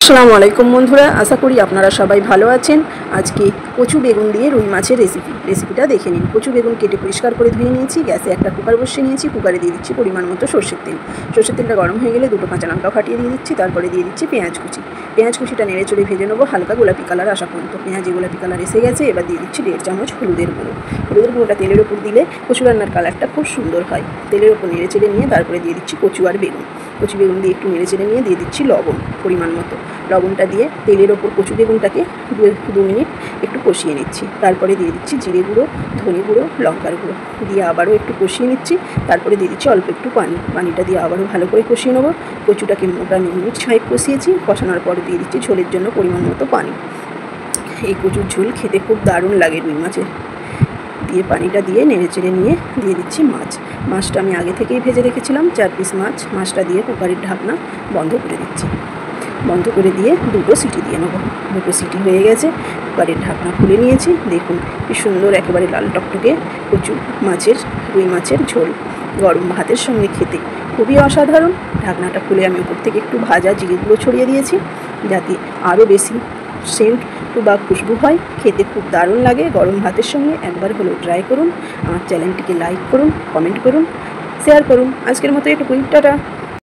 আসসালামু আলাইকুম বন্ধুরা, আশা করি আপনারা সবাই ভালো আছেন। আজকে কচু বেগুন দিয়ে রুই মাছের রেসিপিটা দেখে নিন। কচু বেগুন কেটে পরিষ্কার করে ধুয়ে নিয়েছি। গ্যাসে একটা কুকার বসিয়ে নিয়েছি। কুকারে দিয়ে দিচ্ছি পরিমাণ মতো সরষের তেল। সরষের তেলটা গরম হয়ে গেলে দুটো কাঁচা লঙ্কা ফাটিয়ে দিয়ে দিচ্ছি। তারপরে দিয়ে দিচ্ছি পেঁয়াজ কুচি। পেঁয়াজ কুচিটা নেড়ে চড়ে ভেজে নেবো হালকা গোলাপি কালার আসা পর্যন্ত। পেঁয়াজে গোলাপি কালার এসে গেছে। এবার দিয়ে দিচ্ছি 1.5 চামচ হলুদের গুঁড়ো। হলুদের গুঁড়োটা তেলের ওপর দিলে কচু রান্নার কালারটা খুব সুন্দর হয়। তেলের ওপর নেড়ে চেড়ে নিয়ে তারপরে দিয়ে দিচ্ছি কচু আর বেগুন। কচু বেগুন দিয়ে একটু নেড়ে চেড়ে নিয়ে দিয়ে দিচ্ছি লবণ পরিমাণ মতো। লবণটা দিয়ে তেলের ওপর কচু বেগুনটাকে 2 মিনিট একটু কষিয়ে নিচ্ছি। তারপরে দিয়ে দিচ্ছি জিরে গুঁড়ো, ধনে গুঁড়ো, লঙ্কার গুঁড়ো দিয়ে আবারও একটু কষিয়ে নিচ্ছি। তারপরে দিয়ে দিচ্ছি অল্প একটু পানিটা দিয়ে আবারও ভালো করে কষিয়ে নেবো। কচুটাকে মোটামুটি মিনিট 6 কষিয়েছি। কষানোর পরে দিয়ে দিচ্ছি ঝোলের জন্য পরিমাণ মতো পানি। এই কচুর ঝোল খেতে খুব দারুণ লাগে রুই মাছের। দিয়ে পানিটা দিয়ে নেড়ে চেড়ে নিয়ে দিয়ে দিচ্ছি মাছটা আমি আগে থেকেই ভেজে রেখেছিলাম 4 পিস মাছ। মাছটা দিয়ে কুকারের ঢাকনা বন্ধ করে দিচ্ছি। বন্ধ করে দিয়ে 2টো সিটি দিয়ে নেবো। 2টো সিটি হয়ে গেছে। কুকারের ঢাকনা খুলে নিয়েছি। দেখুন কি সুন্দর একেবারে লাল টকটকে রুই মাছের ঝোল। গরম ভাতের সঙ্গে খেতে খুবই অসাধারণ। ঢাকনাটা খুলে আমি উপর থেকে একটু ভাজা জিরে গুঁড়ো ছড়িয়ে দিয়েছি, যাতে আরও বেশি সেন্ট বা খুশবু হয়। খেতে খুব দারুণ লাগে গরম ভাতের সঙ্গে। একবার হলেও ট্রাই করুন। আমার চ্যানেলটিকে লাইক করুন, কমেন্ট করুন, শেয়ার করুন। আজকের মতো এটুকুই, টাটা।